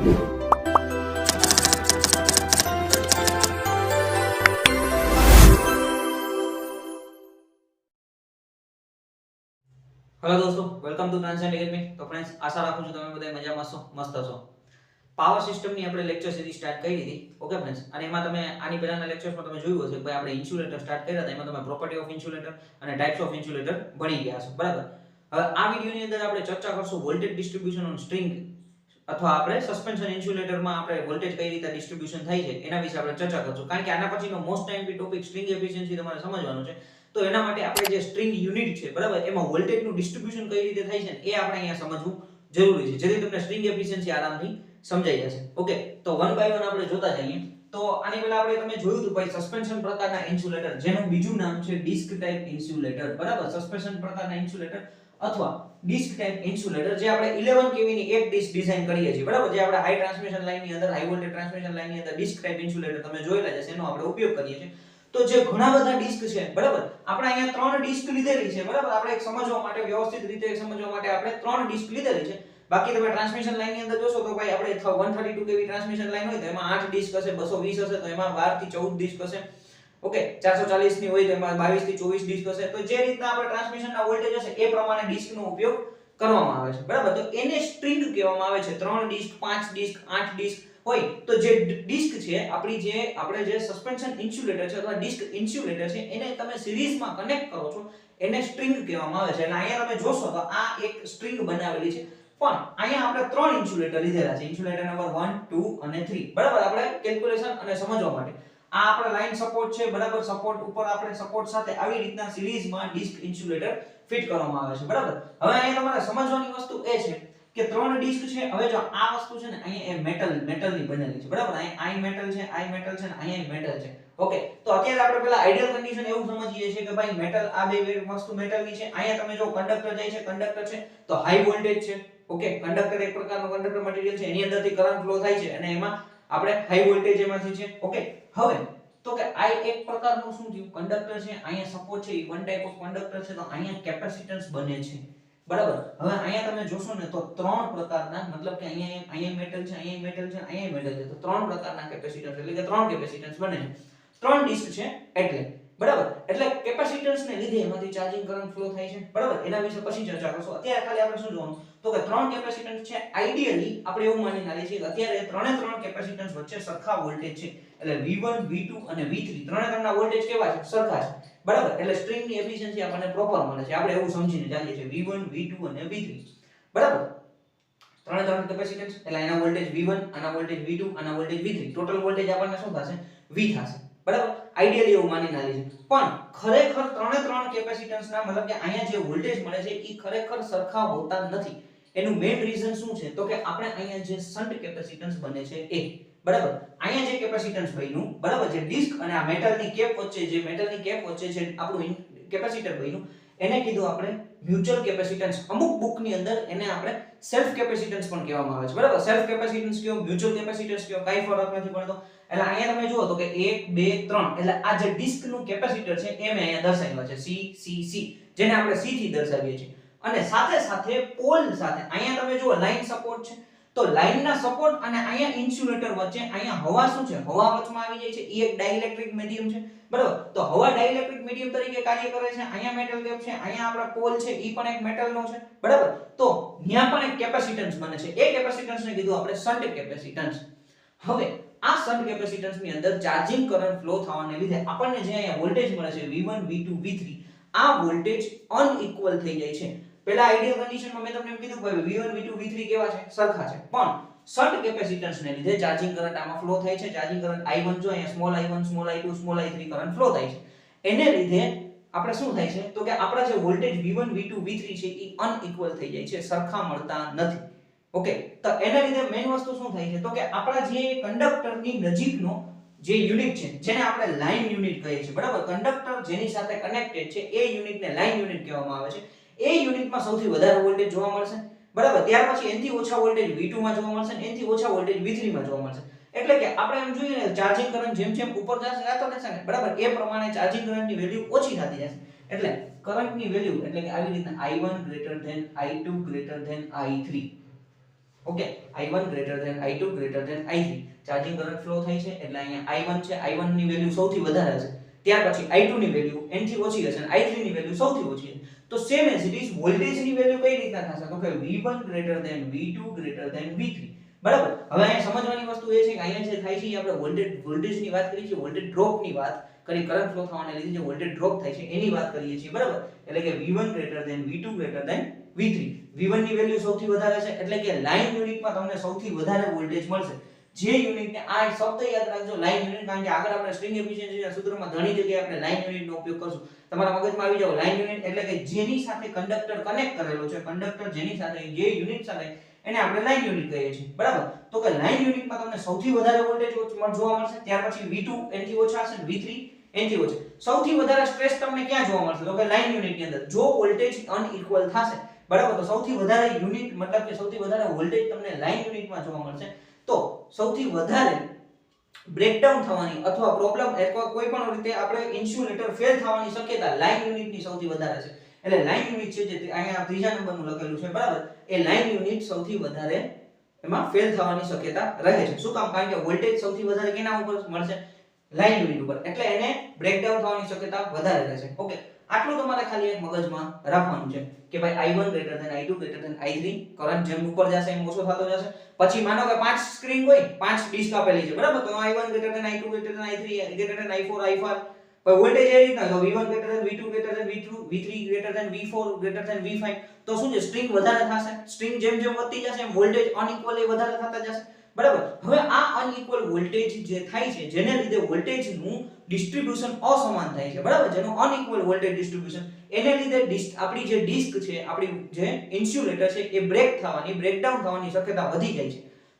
Hello दोस्तों, welcome to transcend academy. तो friends, आशा રાખું છું તમે બધા મજામાં છો, મસ્ત છો। પાવર સિસ્ટમની આપણે લેક્ચર સિરીઝ સ્ટાર્ટ કરી હતી, ઓકે ફ્રેન્ડ્સ। અને એમાં તમે આની પહેલાના લેક્ચર્સમાં તમે જોયું હશે કે ભાઈ આપણે ઇન્સ્યુલેટર સ્ટાર્ટ કર્યા હતા, એમાં તમે પ્રોપર્ટી ઓફ ઇન્સ્યુલેટર અને ટાઇપ્સ ઓફ ઇન્સ્યુલેટર ભણી ગયા છો, બરાબર। હવે આ વિડિયોની અંદર આપણે ચર્ચા કરશું વોલ્ટેજ ડિસ્ટ્રીબ્યુશન ઓન સ્ટ્રિંગ અથવા આપણે સસ્પેન્શન ઇન્સ્યુલેટરમાં આપણે વોલ્ટેજ કઈ રીતે ડિસ્ટ્રીબ્યુશન થાય છે એના વિશે આપણે ચર્ચા કરશું, કારણ કે આના પછીનો મોસ્ટ ટાઈમથી ટોપિક સ્ટ્રિંગ એફિશિયન્સી તમારે સમજવાનું છે। તો એના માટે આપણે જે સ્ટ્રિંગ યુનિટ છે, બરાબર, એમાં વોલ્ટેજનું ડિસ્ટ્રીબ્યુશન કઈ રીતે થાય છે એ આપણે અહીંયા સમજવું જરૂરી છે, જેથી તમને સ્ટ્રિંગ એફિશિયન્સી આરામથી સમજાઈ જશે, ઓકે। તો વન બાય વન આપણે જોતા જઈએ। તો આની પહેલા આપણે તમે જોયું હતું ભાઈ સસ્પેન્શન પ્રકારના ઇન્સ્યુલેટર, જેનું બીજું નામ છે ડિસ્ક ટાઇપ ઇન્સ્યુલેટર, બરાબર। સસ્પેન્શન પ્રકારના ઇન્સ્યુલેટર અથવા ડિસ્ક ટાઇપ ઇન્સ્યુલેટર, જે આપણે 11 kV ની એક ડિસ્ક ડિઝાઇન કરીએ છીએ, બરાબર। જે આપણે હાઈ ટ્રાન્સમિશન લાઇનની અંદર, હાઈ વોલ્ટેજ ટ્રાન્સમિશન લાઇનની અંદર ડિસ્ક ટાઇપ ઇન્સ્યુલેટર તમે જોયેલા જ હશે, એનો આપણે ઉપયોગ કરીએ છીએ। તો જે ઘણા બધા ડિસ્ક છે, બરાબર, આપણે અહીંયા 3 ડિસ્ક લીધેલી છે, બરાબર। આપણે એક સમજવા માટે, વ્યવસ્થિત રીતે સમજવા માટે આપણે 3 ડિસ્ક લીધેલી છે। બાકી તમે ટ્રાન્સમિશન લાઇનની અંદર જોશો તો ભાઈ આપણે 132 kV ટ્રાન્સમિશન લાઇન હોય તો એમાં 8 ડિસ્ક હશે, 220 હશે તો એમાં 12 થી 14 ડિસ્ક હશે, ઓકે। 440 ની હોય તો એમાં 22 થી 24 ડિસ્ક હશે। તો જે રીતના આપણે ટ્રાન્સમિશનના વોલ્ટેજ હશે એ પ્રમાણે ડિસ્કનો ઉપયોગ કરવામાં આવે છે, બરાબર। તો એને સ્ટ્રિંગ કહેવામાં આવે છે। 3 ડિસ્ક, 5 ડિસ્ક, 8 ડિસ્ક હોય તો જે ડિસ્ક છે આપણી, આપણે જે સસ્પેન્શન ઇન્સ્યુલેટર છે અથવા ડિસ્ક ઇન્સ્યુલેટર છે, એને તમે સિરીઝમાં કનેક્ટ કરો છો, એને સ્ટ્રિંગ કહેવામાં આવે છે। અને અહીંયા તમે જોશો તો આ એક સ્ટ્રિંગ બનાવેલી છે, પણ અહીંયા આપણે 3 ઇન્સ્યુલેટર લીધેલા છે, ઇન્સ્યુલેટર નંબર 1, 2 અને 3, બરાબર। આપણે કેલ્ક્યુલેશન અને સમજવા માટે આ આપણા લાઈન સપોર્ટ છે, બરાબર। સપોર્ટ ઉપર આપણે સપોર્ટ સાથે આવી રીતના સિરીઝમાં ડિસ્ક ઇન્સ્યુલેટર ફિટ કરવામાં આવે છે, બરાબર। હવે અહીંયા તમારે સમજવાની વસ્તુ એ છે કે 3 ડિસ્ક છે। હવે જો આ વસ્તુ છે ને, અહીંયા એ મેટલની બનેલી છે, બરાબર। અહીંયા આઈ મેટલ છે, આઈ મેટલ છે, અને અહીંયા મેટલ છે, ઓકે। તો અત્યારે આપણે પહેલા આઈડિયલ કન્ડિશન એવું સમજીએ છીએ કે ભાઈ મેટલ, આ બે વસ્તુ મેટલની છે। અહીંયા તમે જો કંડક્ટર જાય છે, કંડક્ટર છે તો હાઈ વોલ્ટેજ છે, ઓકે। કંડક્ટર એક પ્રકારનો કંડક્ટર મટીરીયલ છે, એની અંદરથી કરંટ ફ્લો થાય છે અને એમાં આપણે હાઈ વોલ્ટેજ એમાંથી છે, ઓકે। હવે તો કે આ એક પ્રકારનું શું થયું, કંડક્ટર છે, અહીંયા સપોર્ટ છે, એ વન ટાઈપ ઓફ કંડક્ટર છે, તો અહીંયા કેપેસિટન્સ બને છે, બરાબર। હવે અહીંયા તમે જોશો ને તો 3 પ્રકારના, મતલબ કે અહીંયા મેટલ છે, અહીંયા મેટલ છે, અહીંયા મેટલ છે, તો 3 પ્રકારના કેપેસિટન્સ, એટલે કે 3 કેપેસિટન્સ બને છે, 3 ડિસ્ક છે એટલે, બરાબર। એટલે કેપેસિટન્સને લીધે એમાંથી ચાર્જિંગ કરંટ ફ્લો થાય છે, બરાબર। એના વિશે પછી ચર્ચા કરશું। અત્યારે ખાલી આપણે શું જોવાનું તો કે 3 કેપેસિટન્સ છે, આઈડિયલી આપણે એવું માની લઈએ છીએ કે અત્યારે 3 કેપેસિટન્સ વચ્ચે સરખા વોલ્ટેજ છે, એટલે V1, V2 અને V3 ત્રણેયના વોલ્ટેજ કેવા છે, સરખા છે, બરાબર। એટલે સ્ટ્રિંગની એફિશિયન્સી આપણને પ્રોપર મળે છે, આપણે એવું સમજીને ચાલીએ છીએ, V1, V2 અને V3, બરાબર। ત્રણ કેપેસિટન્સ એટલે એના વોલ્ટેજ V1, આના વોલ્ટેજ V2, આના વોલ્ટેજ V3, ટોટલ વોલ્ટેજ આપણને શું થશે, V થશે, બરાબર। આઈડિયલી એવું માની લઈએ છીએ, પણ ખરેખર 3 કેપેસિટન્સના, મતલબ કે અહીંયા જે વોલ્ટેજ મળે છે એ ખરેખર સરખા હોતા નથી। એનું મેઈન રીઝન શું છે તો કે આપણે અહીંયા જે શન્ટ કેપેસિટન્સ બને છે એ, બરાબર। અહીંયા જે કેપેસિટન્સ બન્યું, બરાબર, જે ડિસ્ક અને આ મેટલની કેપ વચ્ચે, જે મેટલની કેપ વચ્ચે છે આપણું કેપેસિટર બન્યું, એને કીધું આપણે મ્યુચ્યુઅલ કેપેસિટન્સ। અમુક બુકની અંદર એને આપણે સેલ્ફ કેપેસિટન્સ પણ કહેવામાં આવે છે, બરાબર। સેલ્ફ કેપેસિટન્સ કયો, મ્યુચ્યુઅલ કેપેસિટન્સ કયો, કાઈ ફરક નથી પડતો। એટલે અહીંયા તમે જુઓ તો કે 1 2 3, એટલે આ જે ડિસ્કનું કેપેસિટર છે એ મેં અહીંયા દર્શાવ્યો છે, C, જેને આપણે C થી દર્શાવીએ છીએ। અને સાથે સાથે પોલ સાથે અહીંયા તમે જુઓ લાઈન સપોર્ટ છે, તો લાઈનના સપોર્ટ અને અહીંયા ઇન્સ્યુલેટર વચ્ચે અહીંયા હવા શું છે, હવા વચમાં આવી જાય છે, એ એક ડાઇલેક્ટ્રિક મીડિયમ છે, બરાબર। તો હવા ડાઇલેક્ટ્રિક મીડિયમ તરીકે કાર્ય કરે છે। અહીંયા મેટલ કેપ છે, અહીંયા આપણા પોલ છે, એ પણ એક મેટલનો છે, બરાબર। તો ત્યાં પણ એક કેપેસિટન્સ બને છે, એ કેપેસિટન્સને કીધું આપણે શન્ટ કેપેસિટન્સ। હવે આ શન્ટ કેપેસિટન્સની અંદર ચાર્જિંગ કરંટ ફ્લો થવાને લીધે આપણને જે અહીંયા વોલ્ટેજ મળે છે V1, V2, V3, આ વોલ્ટેજ અનઇક્વલ થઈ જાય છે। પહેલા આઈડિયલ કન્ડિશનમાં મેં તમને એમ કીધું કે V1, V2, V3 કેવા છે, સરખા છે, પણ શન્ટ કેપેસિટન્સને લીધે ચાર્જિંગ કરંટ આમાં ફ્લો થાય છે। ચાર્જિંગ કરંટ I1 જો અહીંયા small I1, small I2, small I3 current flow થાય છે। એને લીધે આપણે શું થાય છે તો કે આપણા જે વોલ્ટેજ V1, V2, V3 છે એ અનઇક્વલ થઈ જાય છે, સરખા મળતા નથી, ઓકે। તો એના લીધે મેઈન વસ્તુ શું થાય છે તો કે આપણા જે કંડક્ટરની નજીકનો જે યુનિટ છે, જેને આપણે લાઈન યુનિટ કહીએ છીએ, બરાબર। કંડક્ટર જેની સાથે કનેક્ટેડ છે એ યુનિટને લાઈન યુનિટ કહેવામાં આવે છે। એ યુનિટમાં સૌથી વધારે વોલ્ટેજ જોવા મળશે, બરાબર। ત્યાર પછી એનથી ઓછા વોલ્ટેજ V2 માં જોવા મળશે, એનથી ઓછા વોલ્ટેજ V3 માં જોવા મળશે। એટલે કે આપણે એમ જોઈએ ને, ચાર્જિંગ કરંટ જેમ જેમ ઉપર જશે ને, બરાબર, એ પ્રમાણે ચાર્જિંગ કરંટની વેલ્યુ ઓછી થતી જશે। એટલે કરંટની વેલ્યુ એટલે કે આવી રીતના I1 > I2 > I3, okay, I1 greater than I2 greater than I3 charging current flow થાય છે એટલે અહીંયા I1 છે, I1 ની વેલ્યુ સૌથી વધારે છે, ત્યાર પછી I2 ની વેલ્યુ n થી ઓછી હશે અને I3 ની વેલ્યુ સૌથી ઓછી છે. તો same as it is voltage ની વેલ્યુ કઈ રીતના થશે તો કે V1 greater than V2 greater than V3. બરાબર. હવે અહીંયા સમજવાની વસ્તુ એ છે કે અહીંયા જે થાય છે આપણે વોલ્ટેજ ની વાત કરી છે, વોલ્ટેજ ડ્રોપ ની વાત કરી, કરંટ ફ્લો થવાને લીધે જે વોલ્ટેજ ડ્રોપ થાય છે એની વાત કરીએ છીએ. બરાબર. એટલે કે V1 greater than V2 greater than V3. V1 ની વેલ્યુ સૌથી વધારે છે એટલે કે લાઇન યુનિટમાં તમને સૌથી વધારે વોલ્ટેજ મળશે. જે યુનિટને આ શબ્દ યાદ રાખજો, લાઇન યુનિટ, કારણ કે આગળ આપણે સ્ટ્રિંગ એફિશિયન્સીના સૂત્રમાં ઘણી જગ્યાએ આપણે લાઇન યુનિટનો ઉપયોગ કરશું. તમારા મગજમાં આવી જાવ લાઇન યુનિટ એટલે કે જેની સાથે કંડક્ટર કનેક્ટ કરેલો છે, કંડક્ટર જેની સાથે, જે યુનિટ સાથે, એને આપણે લાઇન યુનિટ કહીએ છીએ. બરાબર. તો કે લાઇન યુનિટમાં તમને સૌથી વધારે વોલ્ટેજ જોવા મળશે, ત્યાર પછી V2 એનથી ઓછા હશે, V3 એનથી ઓછા. સૌથી વધારે સ્ટ્રેસ તમને ક્યાં જોવા મળશે તો કે લાઇન યુનિટની અંદર. જો વોલ્ટેજ અનઇક્વલ થશે, બરાબર, તો સૌથી વધારે યુનિટ મતલબ કે સૌથી વધારે વોલ્ટેજ તમને લાઇન યુનિટમાં જોવા મળશે. તો સૌથી વધારે બ્રેકડાઉન થવાની અથવા પ્રોબ્લેમ અથવા કોઈ પણ રીતે આપણે ઇન્સ્યુલેટર ફેલ થવાની શક્યતા લાઇન યુનિટની સૌથી વધારે છે. એટલે લાઇન યુનિટ છે જે અહીંયા ત્રીજા નંબરનું લખેલું છે, બરાબર, એ લાઇન યુનિટ સૌથી વધારે એમાં ફેલ થવાની શક્યતા રહે છે. શું કામ? કારણ કે વોલ્ટેજ સૌથી વધારે કેના ઉપર મળશે? લાઇન યુનિટ ઉપર. એટલે એને બ્રેકડાઉન થવાની શક્યતા વધારે રહેશે. ઓકે, આટલું તમારે ખાલી એક મગજમાં રાખવાનું છે કે ભાઈ I1 greater than I2 greater than I3 current જેમ ઉપર જશે એમ ઓછો થતો જશે. પછી માનો કે 5 સ્ક્રીન હોય, 5 ડિસ્ક આપેલી છે, બરાબર, તો I1 greater than I2 greater than I3 greater than I4 I5. પછી વોલ્ટેજ એ રીતના તો V1 greater than V2 greater than V2 V3 greater than V4 greater than V5. તો શું છે? સ્ટ્રિંગ વધારે થશે. સ્ટ્રિંગ જેમ જેમ વધતી જશે એમ વોલ્ટેજ અનઇક્વલી વધારે થતા જશે. બરાબર. હવે આ અનઇક્વલ વોલ્ટેજ જે થાય છે, જેને લીધે વોલ્ટેજનું ડિસ્ટ્રીબ્યુશન અસમાન થાય છે, બરાબર, જેનું અનઇક્વલ વોલ્ટેજ ડિસ્ટ્રીબ્યુશન, એને લીધે આપણી જે ડિસ્ક છે, આપણી જે ઇન્સ્યુલેટર છે, એ બ્રેકડાઉન થવાની શક્યતા વધી જાય છે.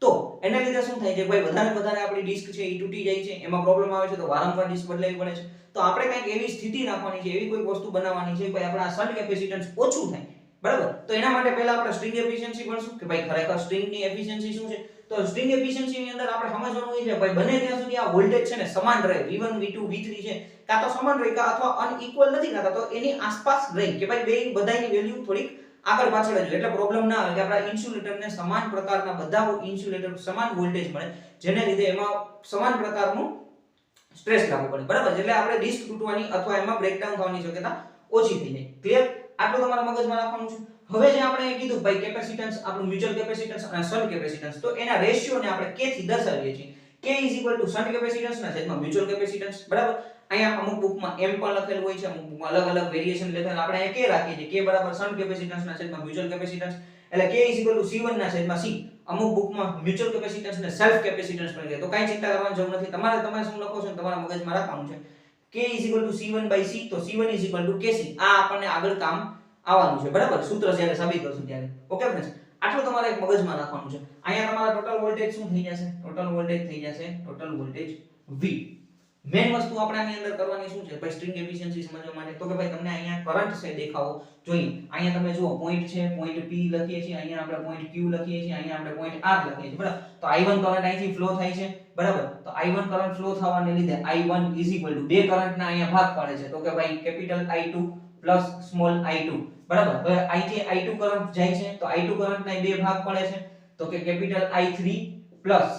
તો એને લીધે શું થાય છે ભાઈ, વધારે આપણી ડિસ્ક છે એ તૂટી જાય છે, એમાં પ્રોબ્લેમ આવે છે, તો વારંવાર ડિસ્ક બદલાવી પડે છે. તો આપણે કંઈક એવી સ્થિતિ રાખવાની છે, એવી કોઈ વસ્તુ બનાવવાની છે કે ભાઈ આપણા શન્ટ કેપેસિટન્સ ઓછું થાય. બરાબર. તો એના માટે પહેલા આપણે સ્ટ્રિંગ એફિશિયન્સી ભણશું કે ભાઈ ખરેખર સ્ટ્રિંગની એફિશિયન્સી શું છે. તો સ્ટ્રિંગ એફિશિયન્સી ની અંદર આપણે સમજવાનું એ છે ભાઈ બને ત્યાં સુધી આ વોલ્ટેજ છે ને સમાન રહે, V1 V2 V3 છે, કાં તો સમાન રહે કાં અથવા અનઇક્વલ નથી થતા તો એની આસપાસ રહે કે ભાઈ બે બધાની વેલ્યુ થોડીક આગળ પાછળ જ, એટલે પ્રોબ્લેમ ના આવે કે આપણા ઇન્સ્યુલેટરને સમાન પ્રકારના બધા ઇન્સ્યુલેટર સમાન વોલ્ટેજ મળે, જેને લીધે એમાં સમાન પ્રકારનું સ્ટ્રેસ લાગુ પડે. બરાબર. એટલે આપણે ડિસ્ક તૂટવાની અથવા એમાં બ્રેકડાઉન થવાની શક્યતા ઓછી થઈ જાય. ક્લિયર? આટલું તમારા મગજમાં રાખવાનું છે. હવે જે આપણે કીધું ભાઈ કેપેસિટન્સ, આપણું મ્યુચ્યુઅલ કેપેસિટન્સ અને શન્ટ કેપેસિટન્સ, તો એના રેશિયોને આપણે k થી દર્શાવીએ છીએ. k શન્ટ કેપેસિટન્સ ના છેદમાં મ્યુચ્યુઅલ કેપેસિટન્સ. બરાબર. અહીંયા અમુક બુકમાં m પણ લખેલું હોય છે, અમુક બુકમાં અલગ અલગ વેરીએશન લખેલું, આપણે અહીંયા k રાખીએ છીએ, k બરાબર શન્ટ કેપેસિટન્સ ના છેદમાં મ્યુચ્યુઅલ કેપેસિટન્સ. એટલે k C1 ના છેદમાં c. અમુક બુકમાં મ્યુચ્યુઅલ કેપેસિટન્સ ને સેલ્ફ કેપેસિટન્સ પણ કહે, તો કાઈ ચિંતા કરવાની જરૂર નથી. તમે શું લખો છો તમારા મગજમાં રાખવાનું છે. k C1/c, તો C1 kc. આ આપણને આગળ કામ આવવાનું છે. બરાબર. સૂત્ર જ્યારે સાબિત કરશું ત્યારે. ઓકે ફ્રેન્ડ્સ, આટલું તમારે એક મગજમાં રાખવાનું છે. અહીંયા તમારા ટોટલ વોલ્ટેજ શું થઈ જશે? ટોટલ વોલ્ટેજ થઈ જશે ટોટલ વોલ્ટેજ V. મેઈન વસ્તુ આપણે આની અંદર કરવાની શું છે ભાઈ સ્ટ્રિંગ એફિશિયન્સી સમજવા માટે, તો કે ભાઈ તમને અહીંયા કરંટ છે દેખાવો જોઈએ. અહીંયા તમે જુઓ પોઈન્ટ છે, પોઈન્ટ P લખીએ છીએ, અહીંયા આપણે પોઈન્ટ Q લખીએ છીએ, અહીંયા આપણે પોઈન્ટ R લખીએ છીએ. બરાબર. તો I1 કરંટ અહીંથી ફ્લો થાય છે. બરાબર. તો I1 કરંટ ફ્લો થવાને લીધે I1 બે કરંટના અહીંયા ભાગ પડે છે, તો કે ભાઈ capital I2 plus small I2. બરાબર. હવે અહીંથી I2 કરંટ જાય છે, તો I2 કરંટના બે ભાગ પડે છે, તો કે capital I3 plus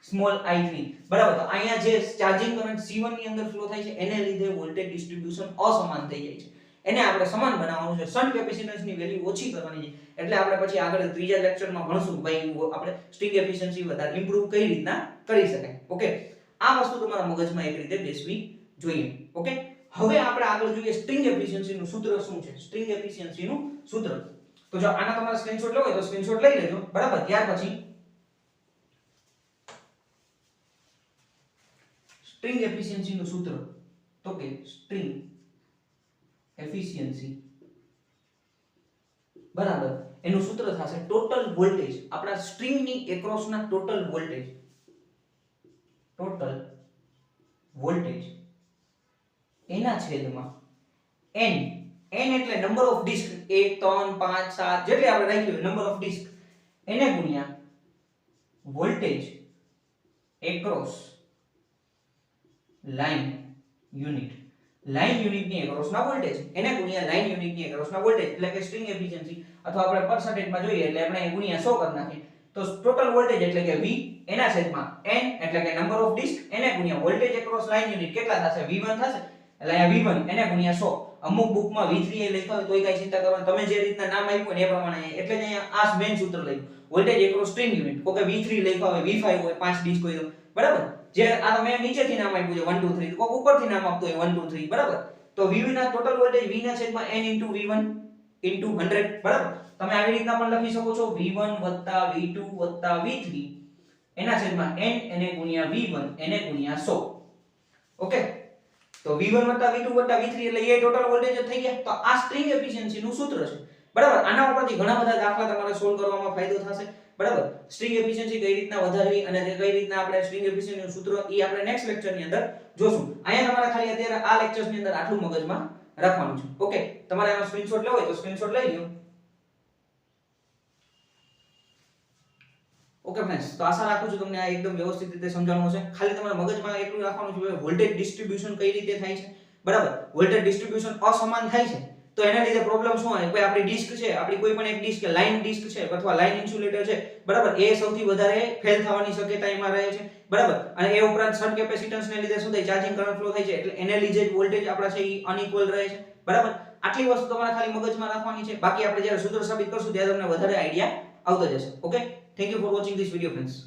small I3. બરાબર. તો અહીંયા જે ચાર્જિંગ કરંટ C1 ની અંદર ફ્લો થાય છે, એને લીધે વોલ્ટેજ ડિસ્ટ્રીબ્યુશન અસમાન થઈ જાય છે. એને આપણે સમાન બનાવવાનું છે. શન્ટ કેપેસિટન્સની વેલ્યુ ઓછી કરવાની છે. એટલે આપણે પછી આગળ ત્રીજા લેક્ચરમાં ભણશું ભાઈ આપણે સ્ટ્રિંગ એફિશિયન્સી વધારે ઇમ્પ્રૂવ કઈ રીતના કરી શકાય. ઓકે, આ વસ્તુ તમારા મગજમાં એક રીતે બેસવી જોઈએ. ઓકે, હવે આપણે આગળ જોઈએ સ્ટ્રિંગ એફિશિયન્સીનું સૂત્ર શું છે. સ્ટ્રિંગ એફિશિયન્સીનું સૂત્ર, તો જો આના તમારે સ્ક્રીનશોટ લેવો હોય તો સ્ક્રીનશોટ લઈ લેજો. બરાબર. ત્યાર પછી સ્ટ્રિંગ એફિશિયન્સી નું સૂત્ર, તો કે સ્ટ્રિંગ એફિશિયન્સી બરાબર એનું સૂત્ર થશે ટોટલ વોલ્ટેજ, આપણા સ્ટ્રિંગ ની એક્રોસના ટોટલ વોલ્ટેજ એના છેદમાં n. n એટલે નંબર ઓફ ડિસ્ક, 1 3 5 7 જેટલી આપણે રાખ્યું નંબર ઓફ ડિસ્ક, એને ગુણ્યા voltage across line unit. Line યુનિટની એક્રોસના વોલ્ટેજ એને ગુણ્યા લાઇન યુનિટની એક્રોસના વોલ્ટેજ, એટલે કે સ્ટ્રિંગ એફિશિયન્સી અથવા આપણે પર્સન્ટેજમાં જોઈએ એટલે આપણે ગુણ્યા 100 કરી નાખીએ. તો ટોટલ વોલ્ટેજ એટલે કે V એના છેદમાં n એટલે કે નંબર ઓફ ડિસ્ક એને ગુણ્યા વોલ્ટેજ એક્રોસ લાઇન યુનિટ કેટલા થશે V1 થશે એટલે અહીંયા V1 એને ગુણ્યા 100 અમુક બુકમાં V3 એ લખ્યા હોય તોય કઈ ચિંતા કરવાની તમે જે રીતના નામ આપ્યું ને એ પ્રમાણે એટલે જ અહીંયા આ મેઈન સૂત્ર લખ્યું વોલ્ટેજ એક્રોસ સ્ટ્રિંગ યુનિટ કોકે V3 લખ્યા હોય V5 હોય 5 ડિસ્ક હોય તો બરાબર જે આ તમે નીચેથી નામ આપ્યું છે 1 2 3 કોક ઉપરથી નામ આપતો હોય 1 2 3 બરાબર તો V ના ટોટલ વોલ્ટેજ V ના છેદમાં n V1 100 બરાબર તમે આવી રીતના પણ લખી શકો છો V1 V2 V3 એના છેદમાં n એને ગુણ્યા V1 એને ગુણ્યા 100 ઓકે તો V1 V2 V3 એટલે એ ટોટલ વોલ્ટેજ જ થઈ ગયા તો આ સ્ટ્રિંગ એફિશિયન્સી નું સૂત્ર છે બરાબર આના ઉપરથી ઘણા બધા દાખલા તમારે સોલ્વ કરવામાં ફાયદો થશે બરાબર સ્ટ્રિંગ એફિશિયન્સી કઈ રીતના વધારવી અને કઈ રીતના આપણે સ્ટ્રિંગ એફિશિયન્સી નું સૂત્ર ઈ આપણે નેક્સ્ટ લેક્ચર ની અંદર જોશું અહીંયા તમારે ખાલી અત્યારે આ લેક્ચર્સ ની અંદર આટલું મગજમાં રાખવાનું છે ઓકે તમારે આનો સ્ક્રીનશોટ લેવો હોય તો સ્ક્રીનશોટ લઈ લ્યો ઓકે ફ્રેન્ડ્સ તો આશા રાખું છું તમને આ એકદમ વ્યવસ્થિત રીતે સમજાણું હશે ખાલી તમારા મગજમાં એટલું રાખવાનું છે કે વોલ્ટેજ ડિસ્ટ્રીબ્યુશન કઈ રીતે થાય છે બરાબર વોલ્ટેજ ડિસ્ટ્રીબ્યુશન અસમાન થાય છે તો એના લીધે પ્રોબ્લેમ શું આવે કોઈ આપણી ડિસ્ક છે આપણી કોઈ પણ એક ડિસ્ક કે લાઇન ડિસ્ક છે અથવા લાઇન ઇન્સ્યુલેટર છે બરાબર એ સૌથી વધારે ફેલ થવાની શક્યતા એમાં રહે છે બરાબર અને એ ઉપરાંત શન્ટ કેપેસિટન્સ ને લીધે શું થાય ચાર્જિંગ કરંટ ફ્લો થાય છે એટલે એને લીધે જ વોલ્ટેજ આપણા છે ઈ અનઇક્વલ રહે છે બરાબર આટલી વસ્તુ તમારે ખાલી મગજમાં રાખવાની છે બાકી આપણે જ્યારે સૂત્ર સાબિત કરશું ત્યારે તમને વધારે આઈડિયા આવતો જશે okay thank you for watching this video friends